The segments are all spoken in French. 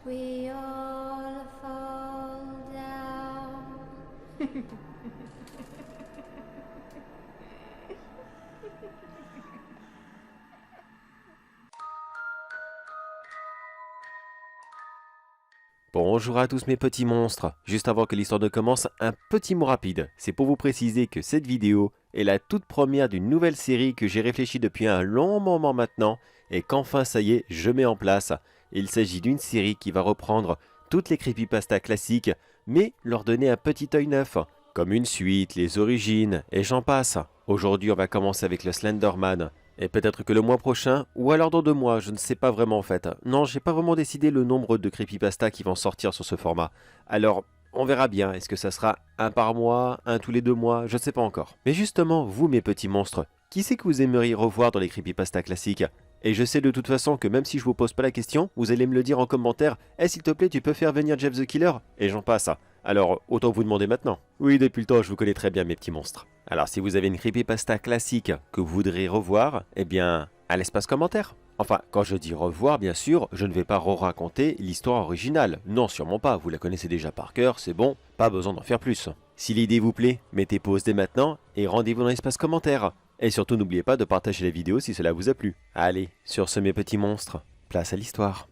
we all fall down. Bonjour à tous mes petits monstres. Juste avant que l'histoire ne commence, un petit mot rapide. C'est pour vous préciser que cette vidéo est la toute première d'une nouvelle série que j'ai réfléchi depuis un long moment maintenant et qu'enfin ça y est, je mets en place. Il s'agit d'une série qui va reprendre toutes les creepypastas classiques mais leur donner un petit œil neuf, comme une suite, les origines et j'en passe. Aujourd'hui on va commencer avec le Slenderman. Et peut-être que le mois prochain, ou alors dans 2 mois, je ne sais pas vraiment en fait. Non, j'ai pas vraiment décidé le nombre de creepypasta qui vont sortir sur ce format. Alors, on verra bien, est-ce que ça sera un par mois, un tous les 2 mois, je ne sais pas encore. Mais justement, vous mes petits monstres, qui c'est que vous aimeriez revoir dans les creepypasta classiques? Et je sais de toute façon que même si je vous pose pas la question, vous allez me le dire en commentaire. Eh s'il te plaît, tu peux faire venir Jeff the Killer? Et j'en passe. Alors, autant vous demander maintenant. Oui, depuis le temps, je vous connais très bien mes petits monstres. Alors, si vous avez une creepypasta classique que vous voudrez revoir, eh bien, à l'espace commentaire. Enfin, quand je dis revoir, bien sûr, je ne vais pas re-raconter l'histoire originale. Non, sûrement pas, vous la connaissez déjà par cœur, c'est bon, pas besoin d'en faire plus. Si l'idée vous plaît, mettez pause dès maintenant et rendez-vous dans l'espace commentaire. Et surtout, n'oubliez pas de partager la vidéo si cela vous a plu. Allez, sur ce mes petits monstres, place à l'histoire.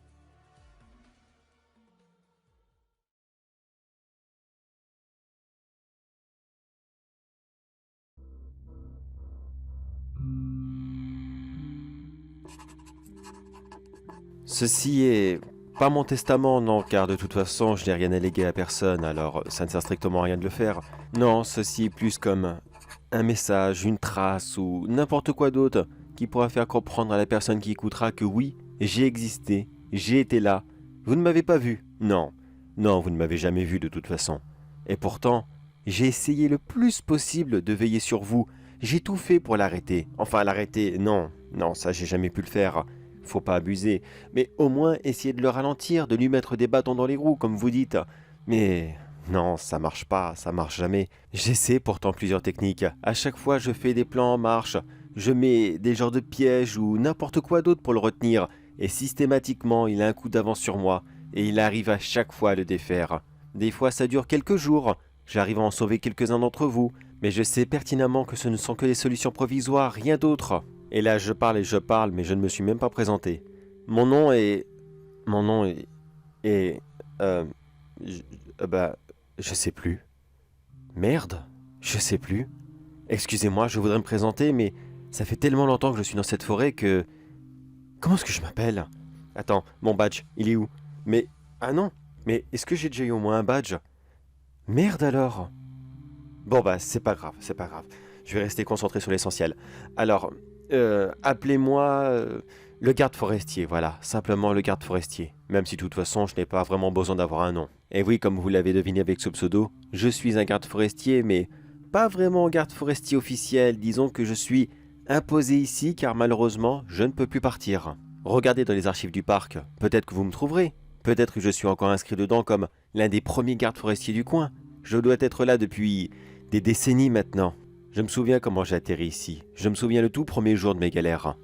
Ceci est pas mon testament, non, car de toute façon, je n'ai rien à léguer à personne, alors ça ne sert strictement à rien de le faire. Non, ceci est plus comme un message, une trace ou n'importe quoi d'autre qui pourra faire comprendre à la personne qui écoutera que oui, j'ai existé, j'ai été là. Vous ne m'avez pas vu. Non, non, vous ne m'avez jamais vu de toute façon. Et pourtant, j'ai essayé le plus possible de veiller sur vous. J'ai tout fait pour l'arrêter. Enfin, l'arrêter, non, non, ça j'ai jamais pu le faire. Faut pas abuser, mais au moins essayer de le ralentir, de lui mettre des bâtons dans les roues, comme vous dites. Mais non, ça marche pas, ça marche jamais. J'essaie pourtant plusieurs techniques. À chaque fois, je fais des plans en marche. Je mets des genres de pièges ou n'importe quoi d'autre pour le retenir. Et systématiquement, il a un coup d'avance sur moi. Et il arrive à chaque fois à le défaire. Des fois, ça dure quelques jours. J'arrive à en sauver quelques-uns d'entre vous. Mais je sais pertinemment que ce ne sont que des solutions provisoires, rien d'autre. Et là, je parle et je parle, mais je ne me suis même pas présenté. Mon nom est... Mon nom est... est... je- bah... Je sais plus. Merde, je sais plus. Excusez-moi, je voudrais me présenter, mais ça fait tellement longtemps que je suis dans cette forêt que... Comment est-ce que je m'appelle? Attends, mon badge, il est où? Mais... Ah non, mais est-ce que j'ai déjà eu au moins un badge? Merde alors. Bon bah, c'est pas grave, c'est pas grave. Je vais rester concentré sur l'essentiel. Alors, appelez-moi le garde forestier, voilà, simplement le garde forestier. Même si de toute façon, je n'ai pas vraiment besoin d'avoir un nom. Et oui, comme vous l'avez deviné avec ce pseudo, je suis un garde forestier, mais pas vraiment garde forestier officiel. Disons que je suis imposé ici car malheureusement, je ne peux plus partir. Regardez dans les archives du parc, peut-être que vous me trouverez. Peut-être que je suis encore inscrit dedans comme l'un des premiers gardes forestiers du coin. Je dois être là depuis des décennies maintenant. Je me souviens comment j'ai atterri ici. Je me souviens le tout premier jour de mes galères.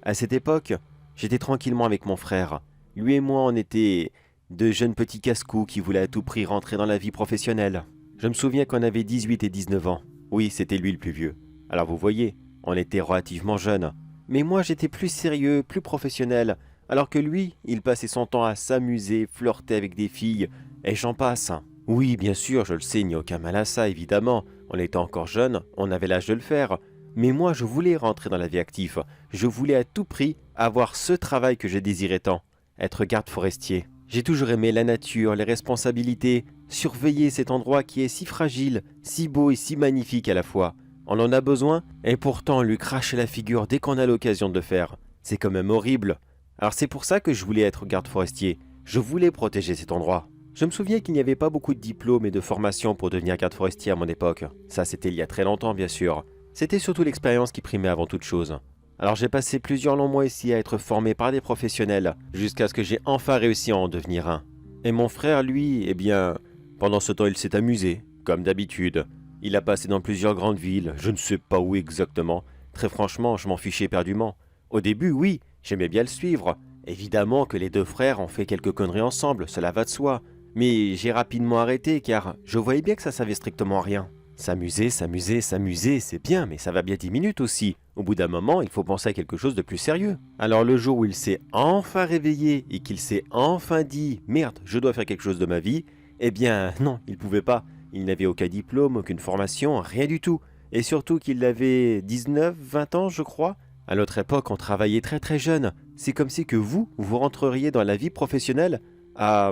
À cette époque, j'étais tranquillement avec mon frère. Lui et moi, on était deux jeunes petits casse-cous qui voulaient à tout prix rentrer dans la vie professionnelle. Je me souviens qu'on avait 18 et 19 ans. Oui, c'était lui le plus vieux. Alors vous voyez, on était relativement jeunes. Mais moi, j'étais plus sérieux, plus professionnel. Alors que lui, il passait son temps à s'amuser, flirter avec des filles, et j'en passe. Oui, bien sûr, je le sais, il n'y a aucun mal à ça, évidemment. On était encore jeune, on avait l'âge de le faire. Mais moi, je voulais rentrer dans la vie active. Je voulais à tout prix avoir ce travail que je désirais tant, être garde forestier. J'ai toujours aimé la nature, les responsabilités, surveiller cet endroit qui est si fragile, si beau et si magnifique à la fois. On en a besoin, et pourtant on lui crache la figure dès qu'on a l'occasion de le faire. C'est quand même horrible. Alors c'est pour ça que je voulais être garde forestier. Je voulais protéger cet endroit. Je me souviens qu'il n'y avait pas beaucoup de diplômes et de formations pour devenir garde forestier à mon époque. Ça, c'était il y a très longtemps, bien sûr. C'était surtout l'expérience qui primait avant toute chose. Alors j'ai passé plusieurs longs mois ici à être formé par des professionnels, jusqu'à ce que j'ai enfin réussi à en devenir un. Et mon frère, lui, eh bien, pendant ce temps, il s'est amusé, comme d'habitude. Il a passé dans plusieurs grandes villes, je ne sais pas où exactement. Très franchement, je m'en fichais éperdument. Au début, oui, j'aimais bien le suivre. Évidemment que les deux frères ont fait quelques conneries ensemble, cela va de soi. Mais j'ai rapidement arrêté car je voyais bien que ça servait strictement à rien. S'amuser, s'amuser, s'amuser, c'est bien, mais ça va bien 10 minutes aussi. Au bout d'un moment, il faut penser à quelque chose de plus sérieux. Alors le jour où il s'est enfin réveillé et qu'il s'est enfin dit « Merde, je dois faire quelque chose de ma vie », eh bien non, il pouvait pas. Il n'avait aucun diplôme, aucune formation, rien du tout. Et surtout qu'il avait 19, 20 ans, je crois. À notre époque, on travaillait très très jeune. C'est comme si que vous rentreriez dans la vie professionnelle à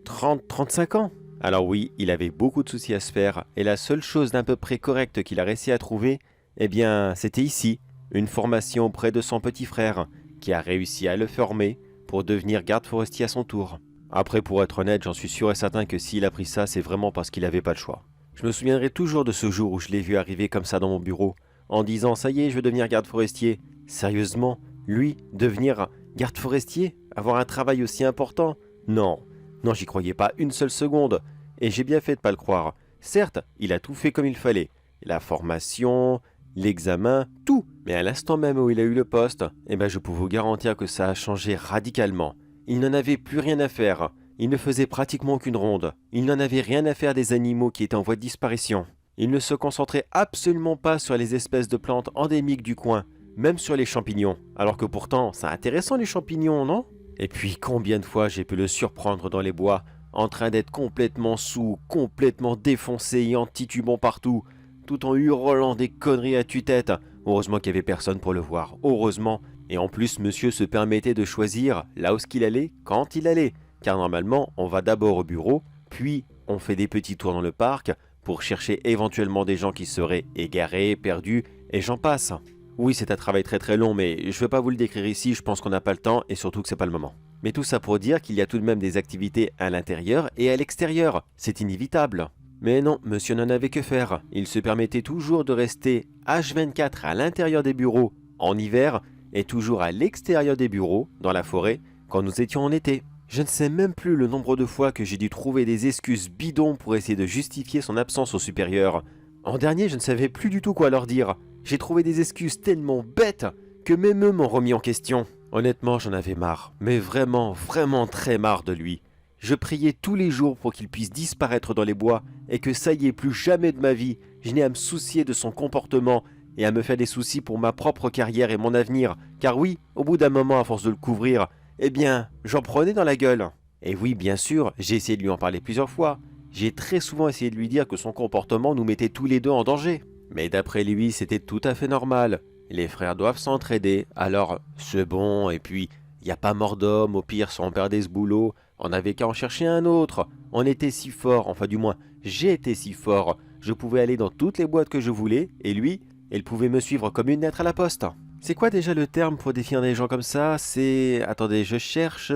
30, 35 ans. Alors oui, il avait beaucoup de soucis à se faire, et la seule chose d'à peu près correcte qu'il a réussi à trouver, eh bien, c'était ici, une formation auprès de son petit frère, qui a réussi à le former pour devenir garde forestier à son tour. Après, pour être honnête, j'en suis sûr et certain que s'il a pris ça, c'est vraiment parce qu'il n'avait pas le choix. Je me souviendrai toujours de ce jour où je l'ai vu arriver comme ça dans mon bureau, en disant « Ça y est, je veux devenir garde forestier ». Sérieusement, lui, devenir garde forestier, avoir un travail aussi important? Non, non, j'y croyais pas une seule seconde. Et j'ai bien fait de pas le croire. Certes, il a tout fait comme il fallait. La formation, l'examen, tout. Mais à l'instant même où il a eu le poste, eh ben je peux vous garantir que ça a changé radicalement. Il n'en avait plus rien à faire. Il ne faisait pratiquement aucune ronde. Il n'en avait rien à faire des animaux qui étaient en voie de disparition. Il ne se concentrait absolument pas sur les espèces de plantes endémiques du coin, même sur les champignons. Alors que pourtant, c'est intéressant les champignons, non? Et puis combien de fois j'ai pu le surprendre dans les bois, en train d'être complètement saoul, complètement défoncé et en titubant partout, tout en hurlant des conneries à tue-tête. Heureusement qu'il n'y avait personne pour le voir, heureusement. Et en plus, monsieur se permettait de choisir là où il allait, quand il allait. Car normalement, on va d'abord au bureau, puis on fait des petits tours dans le parc pour chercher éventuellement des gens qui seraient égarés, perdus, et j'en passe. Oui, c'est un travail très très long, mais je ne vais pas vous le décrire ici, je pense qu'on n'a pas le temps et surtout que c'est pas le moment. Mais tout ça pour dire qu'il y a tout de même des activités à l'intérieur et à l'extérieur, c'est inévitable. Mais non, monsieur n'en avait que faire. Il se permettait toujours de rester H24 à l'intérieur des bureaux en hiver et toujours à l'extérieur des bureaux, dans la forêt, quand nous étions en été. Je ne sais même plus le nombre de fois que j'ai dû trouver des excuses bidons pour essayer de justifier son absence au supérieur. En dernier, je ne savais plus du tout quoi leur dire. J'ai trouvé des excuses tellement bêtes que même eux m'ont remis en question. Honnêtement, j'en avais marre, mais vraiment, vraiment très marre de lui. Je priais tous les jours pour qu'il puisse disparaître dans les bois et que ça y est, plus jamais de ma vie, je n'ai à me soucier de son comportement et à me faire des soucis pour ma propre carrière et mon avenir. Car oui, au bout d'un moment, à force de le couvrir, eh bien, j'en prenais dans la gueule. Et oui, bien sûr, j'ai essayé de lui en parler plusieurs fois. J'ai très souvent essayé de lui dire que son comportement nous mettait tous les deux en danger. Mais d'après lui, c'était tout à fait normal. Les frères doivent s'entraider, alors c'est bon, et puis, il n'y a pas mort d'homme, au pire, si on perdait ce boulot, on n'avait qu'à en chercher un autre. On était si fort, enfin du moins, j'étais si fort. Je pouvais aller dans toutes les boîtes que je voulais, et lui, il pouvait me suivre comme une lettre à la poste. C'est quoi déjà le terme pour définir des gens comme ça? C'est... Attendez, je cherche...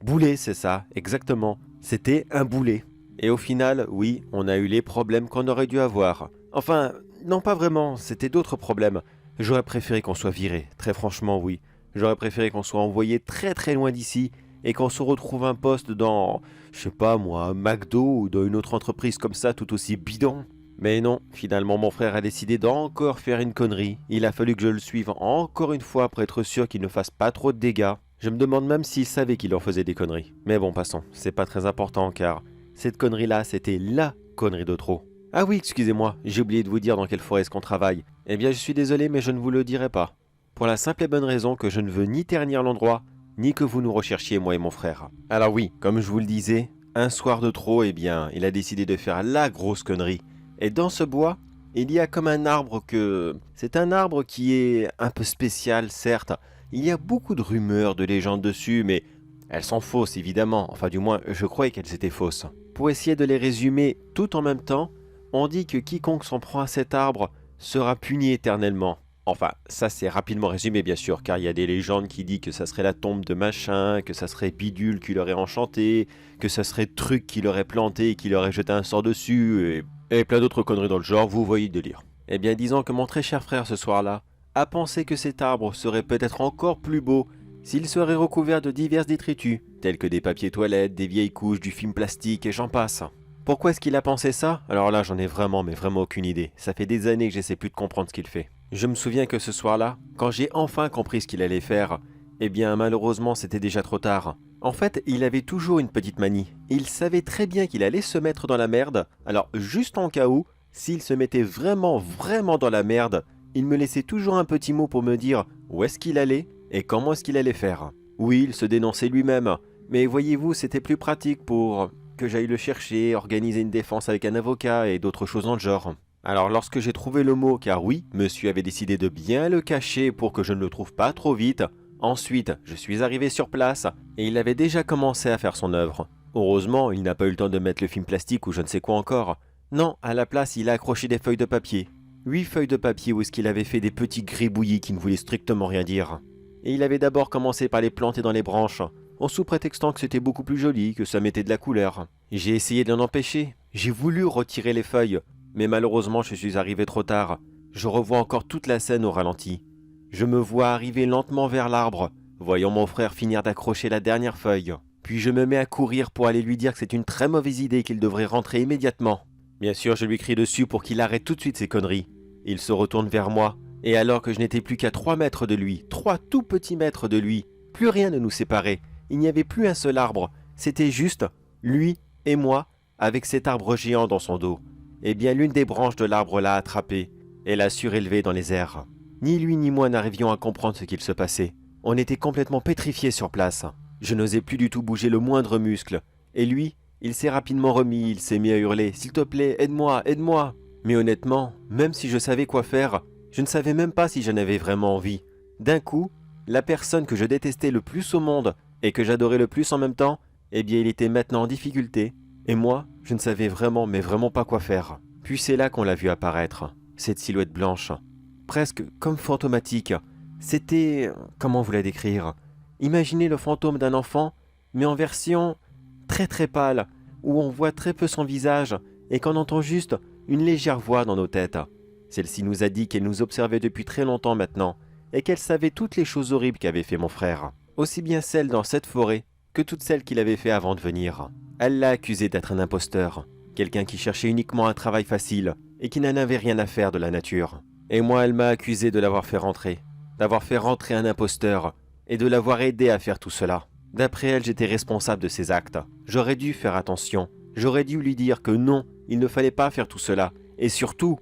Boulet, c'est ça, exactement. C'était un boulet. Et au final, oui, on a eu les problèmes qu'on aurait dû avoir. Enfin, non pas vraiment, c'était d'autres problèmes. J'aurais préféré qu'on soit viré, très franchement oui. J'aurais préféré qu'on soit envoyé très très loin d'ici et qu'on se retrouve un poste dans, je sais pas moi, McDo ou dans une autre entreprise comme ça tout aussi bidon. Mais non, finalement mon frère a décidé d'encore faire une connerie. Il a fallu que je le suive encore une fois pour être sûr qu'il ne fasse pas trop de dégâts. Je me demande même s'il savait qu'il en faisait des conneries. Mais bon, passons, c'est pas très important car cette connerie-là, c'était LA connerie de trop. Ah oui, excusez-moi, j'ai oublié de vous dire dans quelle forêt est-ce qu'on travaille. Eh bien, je suis désolé, mais je ne vous le dirai pas. Pour la simple et bonne raison que je ne veux ni ternir l'endroit, ni que vous nous recherchiez, moi et mon frère. Alors oui, comme je vous le disais, un soir de trop, eh bien, il a décidé de faire la grosse connerie. Et dans ce bois, il y a comme un arbre que... C'est un arbre qui est un peu spécial, certes. Il y a beaucoup de rumeurs, de légendes dessus, mais elles sont fausses, évidemment. Enfin, du moins, je croyais qu'elles étaient fausses. Pour essayer de les résumer tout en même temps, on dit que quiconque s'en prend à cet arbre sera puni éternellement. Enfin, ça c'est rapidement résumé bien sûr, car il y a des légendes qui disent que ça serait la tombe de machin, que ça serait Bidule qui l'aurait enchanté, que ça serait Truc qui l'aurait planté et qui l'aurait jeté un sort dessus, et plein d'autres conneries dans le genre, vous voyez le délire. Eh bien disons que mon très cher frère ce soir-là a pensé que cet arbre serait peut-être encore plus beau s'il serait recouvert de divers détritus, tels que des papiers toilettes, des vieilles couches, du film plastique et j'en passe. Pourquoi est-ce qu'il a pensé ça? Alors là, j'en ai vraiment, mais vraiment aucune idée. Ça fait des années que j'essaie plus de comprendre ce qu'il fait. Je me souviens que ce soir-là, quand j'ai enfin compris ce qu'il allait faire, Eh bien, malheureusement, c'était déjà trop tard. En fait, il avait toujours une petite manie. Il savait très bien qu'il allait se mettre dans la merde. Alors, juste en cas où, s'il se mettait vraiment dans la merde, il me laissait toujours un petit mot pour me dire où est-ce qu'il allait et comment est-ce qu'il allait faire. Oui, il se dénonçait lui-même, mais voyez-vous, c'était plus pratique pour que j'aille le chercher, organiser une défense avec un avocat et d'autres choses dans le genre. Alors lorsque j'ai trouvé le mot, car oui, monsieur avait décidé de bien le cacher pour que je ne le trouve pas trop vite, ensuite je suis arrivé sur place et il avait déjà commencé à faire son œuvre. Heureusement, il n'a pas eu le temps de mettre le film plastique ou je ne sais quoi encore. Non, à la place, il a accroché des feuilles de papier. 8 feuilles de papier où est-ce qu'il avait fait des petits gribouillis qui ne voulaient strictement rien dire. Et il avait d'abord commencé par les planter dans les branches, en sous-prétextant que c'était beaucoup plus joli, que ça mettait de la couleur. J'ai essayé de l'en empêcher. J'ai voulu retirer les feuilles, mais malheureusement je suis arrivé trop tard. Je revois encore toute la scène au ralenti. Je me vois arriver lentement vers l'arbre, voyant mon frère finir d'accrocher la dernière feuille. Puis je me mets à courir pour aller lui dire que c'est une très mauvaise idée qu'il devrait rentrer immédiatement. Bien sûr, je lui crie dessus pour qu'il arrête tout de suite ses conneries. Il se retourne vers moi, et alors que je n'étais plus qu'à 3 mètres de lui, 3 tout petits mètres de lui, plus rien ne nous séparait. Il n'y avait plus un seul arbre, c'était juste lui et moi, avec cet arbre géant dans son dos. Eh bien, l'une des branches de l'arbre l'a attrapé et l'a surélevé dans les airs. Ni lui ni moi n'arrivions à comprendre ce qu'il se passait. On était complètement pétrifiés sur place. Je n'osais plus du tout bouger le moindre muscle. Et lui, il s'est rapidement remis, il s'est mis à hurler « S'il te plaît, aide-moi, aide-moi !» Mais honnêtement, même si je savais quoi faire, je ne savais même pas si j'en avais vraiment envie. D'un coup, la personne que je détestais le plus au monde et que j'adorais le plus en même temps, eh bien il était maintenant en difficulté. Et moi, je ne savais vraiment, mais vraiment pas quoi faire. Puis c'est là qu'on l'a vu apparaître, cette silhouette blanche, presque comme fantomatique. C'était... comment vous la décrire? Imaginez le fantôme d'un enfant, mais en version très pâle, où on voit très peu son visage et qu'on entend juste une légère voix dans nos têtes. Celle-ci nous a dit qu'elle nous observait depuis très longtemps maintenant et qu'elle savait toutes les choses horribles qu'avait fait mon frère, aussi bien celles dans cette forêt que toutes celles qu'il avait fait avant de venir. Elle l'a accusé d'être un imposteur, quelqu'un qui cherchait uniquement un travail facile et qui n'en avait rien à faire de la nature. Et moi, elle m'a accusé de l'avoir fait rentrer, d'avoir fait rentrer un imposteur et de l'avoir aidé à faire tout cela. D'après elle, j'étais responsable de ses actes. J'aurais dû faire attention. J'aurais dû lui dire que non, il ne fallait pas faire tout cela. Et surtout,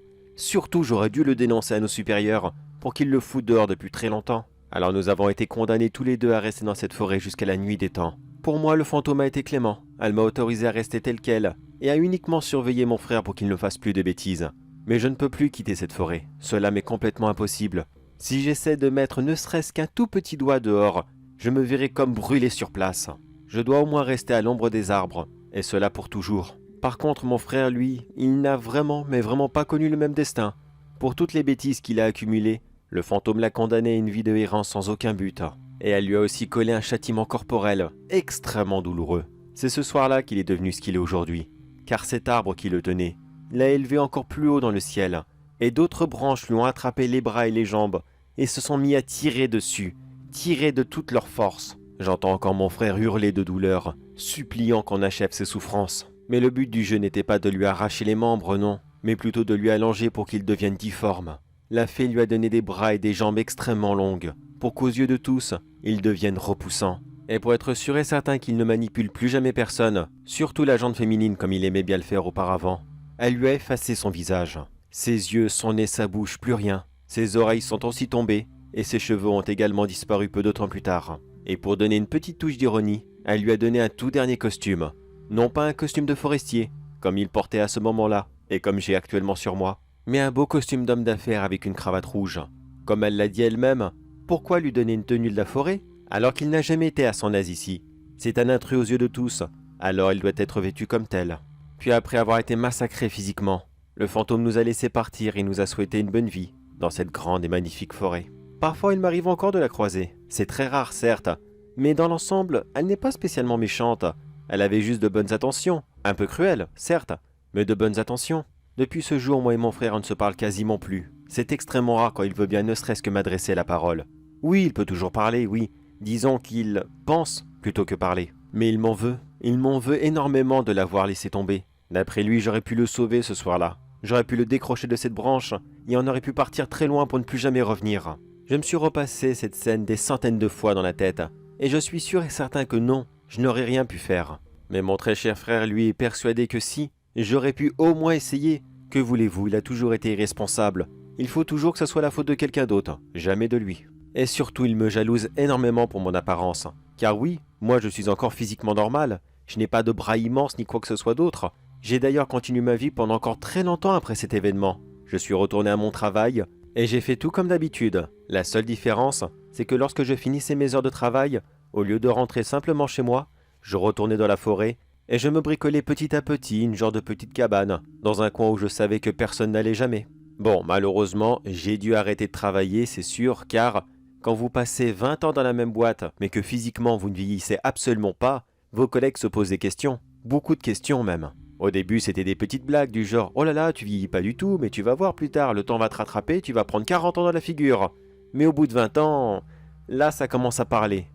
j'aurais dû le dénoncer à nos supérieurs pour qu'ils le foutent dehors depuis très longtemps. Alors nous avons été condamnés tous les deux à rester dans cette forêt jusqu'à la nuit des temps. Pour moi, le fantôme a été clément. Elle m'a autorisé à rester tel quel et à uniquement surveiller mon frère pour qu'il ne fasse plus de bêtises. Mais je ne peux plus quitter cette forêt. Cela m'est complètement impossible. Si j'essaie de mettre ne serait-ce qu'un tout petit doigt dehors, je me verrai comme brûlé sur place. Je dois au moins rester à l'ombre des arbres, et cela pour toujours. Par contre, mon frère, lui, il n'a vraiment, mais vraiment pas connu le même destin. Pour toutes les bêtises qu'il a accumulées, le fantôme l'a condamné à une vie de errance sans aucun but. Et elle lui a aussi collé un châtiment corporel extrêmement douloureux. C'est ce soir-là qu'il est devenu ce qu'il est aujourd'hui. Car cet arbre qui le tenait, l'a élevé encore plus haut dans le ciel, et d'autres branches lui ont attrapé les bras et les jambes, et se sont mis à tirer dessus, tirer de toute leur force. J'entends encore mon frère hurler de douleur, suppliant qu'on achève ses souffrances. Mais le but du jeu n'était pas de lui arracher les membres, non, mais plutôt de lui allonger pour qu'il devienne difforme. La fée lui a donné des bras et des jambes extrêmement longues, pour qu'aux yeux de tous, il devienne repoussant. Et pour être sûr et certain qu'il ne manipule plus jamais personne, surtout la jante féminine comme il aimait bien le faire auparavant, elle lui a effacé son visage. Ses yeux, son nez, sa bouche, plus rien. Ses oreilles sont aussi tombées, et ses cheveux ont également disparu peu de temps plus tard. Et pour donner une petite touche d'ironie, elle lui a donné un tout dernier costume. Non pas un costume de forestier, comme il portait à ce moment-là, et comme j'ai actuellement sur moi, mais un beau costume d'homme d'affaires avec une cravate rouge. Comme elle l'a dit elle-même, pourquoi lui donner une tenue de la forêt, alors qu'il n'a jamais été à son aise ici? C'est un intrus aux yeux de tous, alors il doit être vêtu comme tel. Puis après avoir été massacré physiquement, le fantôme nous a laissé partir et nous a souhaité une bonne vie dans cette grande et magnifique forêt. Parfois, il m'arrive encore de la croiser. C'est très rare, certes, mais dans l'ensemble, elle n'est pas spécialement méchante. Elle avait juste de bonnes intentions, un peu cruelles, certes, mais de bonnes intentions. Depuis ce jour, moi et mon frère, on ne se parle quasiment plus. C'est extrêmement rare quand il veut bien ne serait-ce que m'adresser la parole. Oui, il peut toujours parler, oui. Disons qu'il pense plutôt que parler. Mais il m'en veut. Il m'en veut énormément de l'avoir laissé tomber. D'après lui, j'aurais pu le sauver ce soir-là. J'aurais pu le décrocher de cette branche et on aurait pu partir très loin pour ne plus jamais revenir. Je me suis repassé cette scène des centaines de fois dans la tête, et je suis sûr et certain que non, je n'aurais rien pu faire. Mais mon très cher frère, lui, est persuadé que si, j'aurais pu au moins essayer. Que voulez-vous, il a toujours été irresponsable. Il faut toujours que ce soit la faute de quelqu'un d'autre, jamais de lui. Et surtout, il me jalouse énormément pour mon apparence. Car oui, moi je suis encore physiquement normal, je n'ai pas de bras immenses ni quoi que ce soit d'autre. J'ai d'ailleurs continué ma vie pendant encore très longtemps après cet événement. Je suis retourné à mon travail, et j'ai fait tout comme d'habitude. La seule différence, c'est que lorsque je finissais mes heures de travail, au lieu de rentrer simplement chez moi, je retournais dans la forêt et je me bricolais petit à petit une genre de petite cabane, dans un coin où je savais que personne n'allait jamais. Bon, malheureusement, j'ai dû arrêter de travailler, c'est sûr, car quand vous passez 20 ans dans la même boîte, mais que physiquement vous ne vieillissez absolument pas, vos collègues se posent des questions, beaucoup de questions même. Au début, c'était des petites blagues du genre « Oh là là, tu vieillis pas du tout, mais tu vas voir plus tard, le temps va te rattraper, tu vas prendre 40 ans dans la figure. » Mais au bout de 20 ans, là ça commence à parler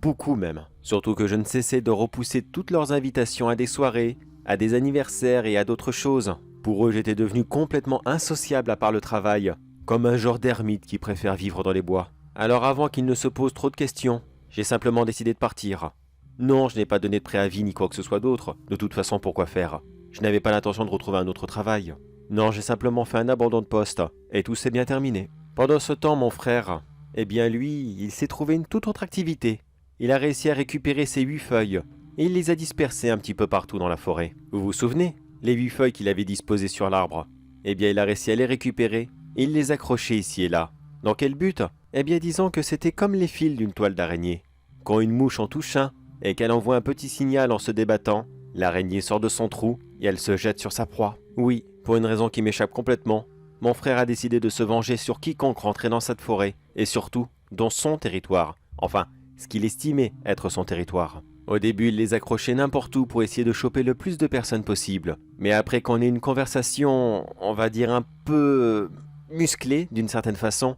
beaucoup même. Surtout que je ne cessais de repousser toutes leurs invitations à des soirées, à des anniversaires et à d'autres choses. Pour eux, j'étais devenu complètement insociable à part le travail, comme un genre d'ermite qui préfère vivre dans les bois. Alors avant qu'ils ne se posent trop de questions, j'ai simplement décidé de partir. Non, je n'ai pas donné de préavis ni quoi que ce soit d'autre. De toute façon, pourquoi faire? Je n'avais pas l'intention de retrouver un autre travail. Non, j'ai simplement fait un abandon de poste, et tout s'est bien terminé. Pendant ce temps, mon frère, eh bien lui, il s'est trouvé une toute autre activité. Il a réussi à récupérer ses 8 feuilles, et il les a dispersées un petit peu partout dans la forêt. Vous vous souvenez? Les 8 feuilles qu'il avait disposées sur l'arbre. Eh bien, il a réussi à les récupérer, et il les accrochait ici et là. Dans quel but? Eh bien, disons que c'était comme les fils d'une toile d'araignée. Quand une mouche en touche un, et qu'elle envoie un petit signal en se débattant, l'araignée sort de son trou, et elle se jette sur sa proie. Oui, pour une raison qui m'échappe complètement, mon frère a décidé de se venger sur quiconque rentrait dans cette forêt, et surtout, dans son territoire. Enfin, ce qu'il estimait être son territoire. Au début, il les accrochait n'importe où pour essayer de choper le plus de personnes possible. Mais après qu'on ait une conversation, on va dire un peu musclée d'une certaine façon,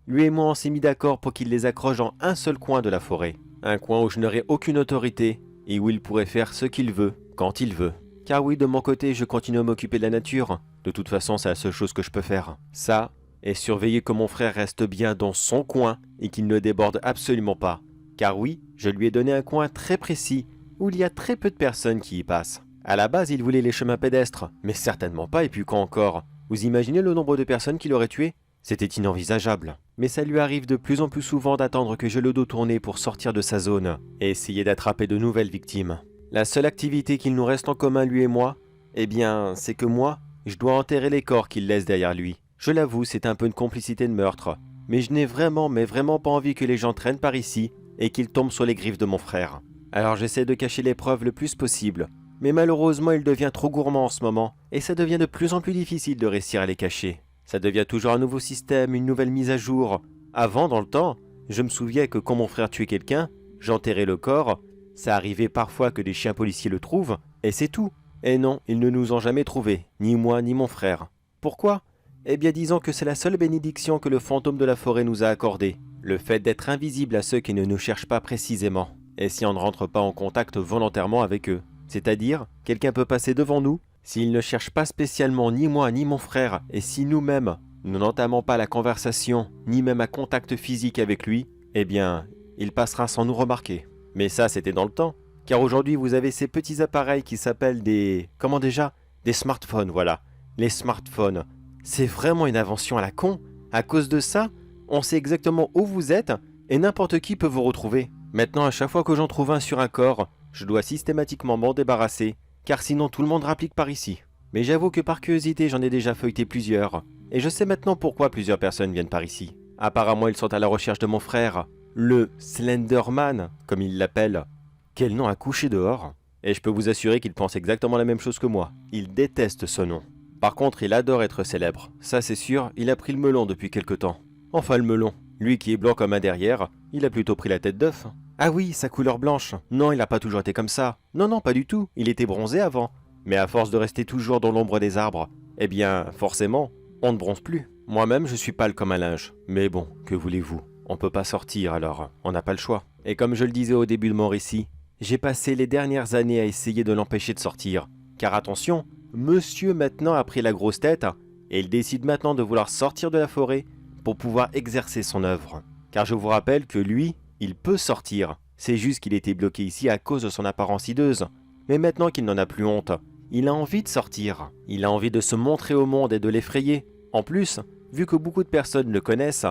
lui et moi on s'est mis d'accord pour qu'il les accroche dans un seul coin de la forêt. Un coin où je n'aurai aucune autorité et où il pourrait faire ce qu'il veut, quand il veut. Car oui, de mon côté, je continue à m'occuper de la nature. De toute façon, c'est la seule chose que je peux faire. Ça, et surveiller que mon frère reste bien dans son coin et qu'il ne déborde absolument pas. Car oui, je lui ai donné un coin très précis où il y a très peu de personnes qui y passent. À la base, il voulait les chemins pédestres, mais certainement pas, et puis quand encore? Vous imaginez le nombre de personnes qu'il aurait tué? C'était inenvisageable. Mais ça lui arrive de plus en plus souvent d'attendre que j'ai le dos tourné pour sortir de sa zone et essayer d'attraper de nouvelles victimes. La seule activité qu'il nous reste en commun, lui et moi, eh bien, c'est que moi, je dois enterrer les corps qu'il laisse derrière lui. Je l'avoue, c'est un peu une complicité de meurtre, mais je n'ai vraiment, mais vraiment pas envie que les gens traînent par ici et qu'ils tombent sur les griffes de mon frère. Alors j'essaie de cacher les preuves le plus possible, mais malheureusement il devient trop gourmand en ce moment, et ça devient de plus en plus difficile de réussir à les cacher. Ça devient toujours un nouveau système, une nouvelle mise à jour. Avant, dans le temps, je me souviens que quand mon frère tuait quelqu'un, j'enterrais le corps, ça arrivait parfois que des chiens policiers le trouvent, et c'est tout. Et non, ils ne nous ont jamais trouvés, ni moi ni mon frère. Pourquoi? Eh bien disons que c'est la seule bénédiction que le fantôme de la forêt nous a accordée. Le fait d'être invisible à ceux qui ne nous cherchent pas précisément. Et si on ne rentre pas en contact volontairement avec eux. C'est-à-dire, quelqu'un peut passer devant nous, s'il ne cherche pas spécialement ni moi ni mon frère, et si nous-mêmes, nous n'entamons pas la conversation, ni même un contact physique avec lui, eh bien, il passera sans nous remarquer. Mais ça, c'était dans le temps. Car aujourd'hui, vous avez ces petits appareils qui s'appellent des... Comment déjà? Des smartphones, voilà. Les smartphones. C'est vraiment une invention à la con. À cause de ça, on sait exactement où vous êtes, et n'importe qui peut vous retrouver. Maintenant, à chaque fois que j'en trouve un sur un corps, je dois systématiquement m'en débarrasser, car sinon tout le monde rapplique par ici. Mais j'avoue que par curiosité, j'en ai déjà feuilleté plusieurs, et je sais maintenant pourquoi plusieurs personnes viennent par ici. Apparemment, ils sont à la recherche de mon frère, le Slenderman, comme ils l'appellent. Quel nom à coucher dehors! Et je peux vous assurer qu'il pense exactement la même chose que moi. Il déteste ce nom. Par contre, il adore être célèbre. Ça c'est sûr, il a pris le melon depuis quelque temps. Enfin le melon. Lui qui est blanc comme un derrière, il a plutôt pris la tête d'œuf. Ah oui, sa couleur blanche. Non, il n'a pas toujours été comme ça. Non, pas du tout. Il était bronzé avant. Mais à force de rester toujours dans l'ombre des arbres, eh bien, forcément, on ne bronze plus. Moi-même, je suis pâle comme un linge. Mais bon, que voulez-vous? On peut pas sortir alors, on n'a pas le choix. Et comme je le disais au début de mon récit, j'ai passé les dernières années à essayer de l'empêcher de sortir. Car attention, monsieur maintenant a pris la grosse tête, et il décide maintenant de vouloir sortir de la forêt pour pouvoir exercer son œuvre. Car je vous rappelle que lui, il peut sortir. C'est juste qu'il était bloqué ici à cause de son apparence hideuse. Mais maintenant qu'il n'en a plus honte, il a envie de sortir. Il a envie de se montrer au monde et de l'effrayer. En plus, vu que beaucoup de personnes le connaissent,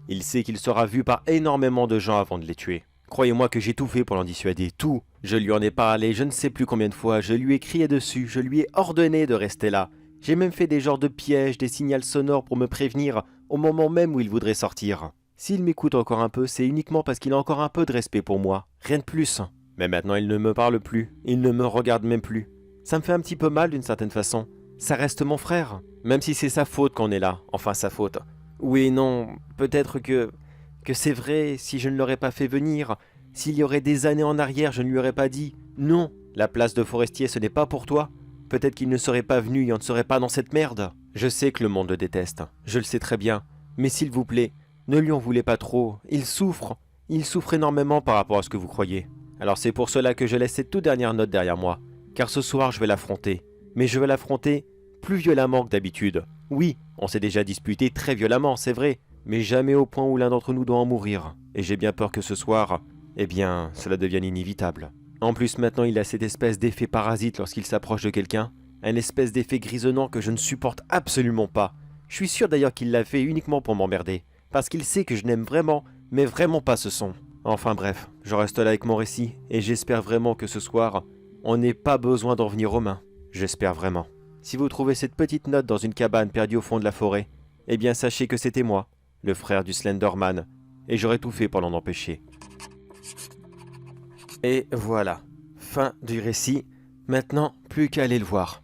il sait qu'il sera vu par énormément de gens avant de les tuer. Croyez-moi que j'ai tout fait pour l'en dissuader, tout. Je lui en ai parlé je ne sais plus combien de fois, je lui ai crié dessus, je lui ai ordonné de rester là. J'ai même fait des genres de pièges, des signaux sonores pour me prévenir au moment même où il voudrait sortir. S'il m'écoute encore un peu, c'est uniquement parce qu'il a encore un peu de respect pour moi, rien de plus. Mais maintenant il ne me parle plus, il ne me regarde même plus. Ça me fait un petit peu mal d'une certaine façon. Ça reste mon frère, même si c'est sa faute qu'on est là, enfin sa faute. Oui, non, peut-être que c'est vrai, si je ne l'aurais pas fait venir, s'il y aurait des années en arrière, je ne lui aurais pas dit « Non, la place de forestier, ce n'est pas pour toi ». Peut-être qu'il ne serait pas venu et on ne serait pas dans cette merde. Je sais que le monde le déteste, je le sais très bien. Mais s'il vous plaît, ne lui en voulez pas trop, il souffre énormément par rapport à ce que vous croyez. Alors c'est pour cela que je laisse cette toute dernière note derrière moi. Car ce soir, je vais l'affronter. Mais je vais l'affronter plus violemment que d'habitude. Oui, on s'est déjà disputé très violemment, c'est vrai. Mais jamais au point où l'un d'entre nous doit en mourir. Et j'ai bien peur que ce soir, eh bien, cela devienne inévitable. En plus, maintenant, il a cette espèce d'effet parasite lorsqu'il s'approche de quelqu'un. Un espèce d'effet grisonnant que je ne supporte absolument pas. Je suis sûr d'ailleurs qu'il l'a fait uniquement pour m'emmerder. Parce qu'il sait que je n'aime vraiment, mais vraiment pas ce son. Enfin bref, je reste là avec mon récit. Et j'espère vraiment que ce soir, on n'ait pas besoin d'en venir aux mains. J'espère vraiment. Si vous trouvez cette petite note dans une cabane perdue au fond de la forêt, eh bien sachez que c'était moi, le frère du Slenderman, et j'aurais tout fait pour l'en empêcher. Et voilà, fin du récit. Maintenant, plus qu'à aller le voir.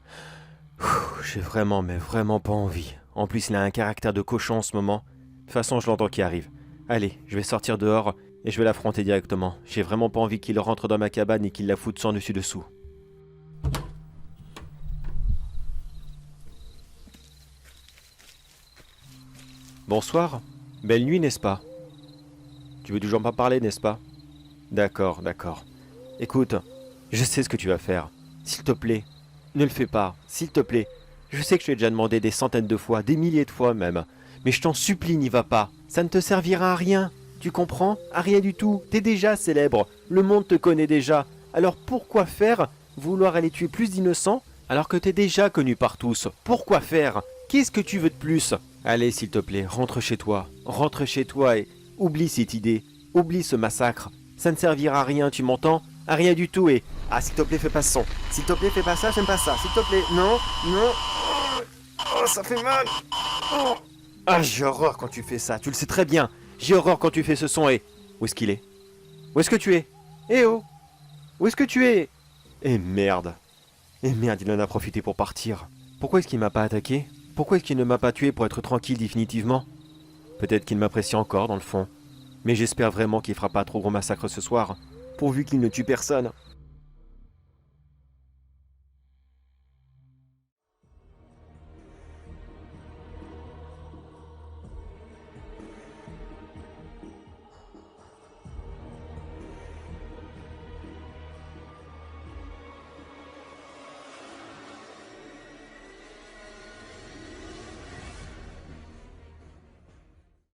J'ai vraiment, mais vraiment pas envie. En plus, il a un caractère de cochon en ce moment. De toute façon, je l'entends qui arrive. Allez, je vais sortir dehors et je vais l'affronter directement. J'ai vraiment pas envie qu'il rentre dans ma cabane et qu'il la foute sans dessus dessous. Bonsoir. Belle nuit, n'est-ce pas? Tu veux toujours pas parler, n'est-ce pas? D'accord, d'accord. Écoute, je sais ce que tu vas faire. S'il te plaît, ne le fais pas, s'il te plaît. Je sais que je t'ai déjà demandé des centaines de fois, des milliers de fois même. Mais je t'en supplie, n'y va pas. Ça ne te servira à rien. Tu comprends? À rien du tout. T'es déjà célèbre. Le monde te connaît déjà. Alors pourquoi faire? Vouloir aller tuer plus d'innocents alors que t'es déjà connu par tous. Pourquoi faire? Qu'est-ce que tu veux de plus? Allez, s'il te plaît, rentre chez toi. Rentre chez toi et oublie cette idée. Oublie ce massacre. Ça ne servira à rien, tu m'entends? À rien du tout et... Ah, s'il te plaît, fais pas ce son. S'il te plaît, fais pas ça, j'aime pas ça. S'il te plaît, non, non. Oh, ça fait mal. Oh. Ah, j'ai horreur quand tu fais ça, tu le sais très bien. J'ai horreur quand tu fais ce son et... Où est-ce qu'il est? Où est-ce que tu es? Eh oh! Où est-ce que tu es? Eh merde. Eh merde, il en a profité pour partir. Pourquoi est-ce qu'il m'a pas attaqué? Pourquoi est-ce qu'il ne m'a pas tué pour être tranquille définitivement? Peut-être qu'il m'apprécie encore dans le fond. Mais j'espère vraiment qu'il fera pas trop gros massacre ce soir, pourvu qu'il ne tue personne.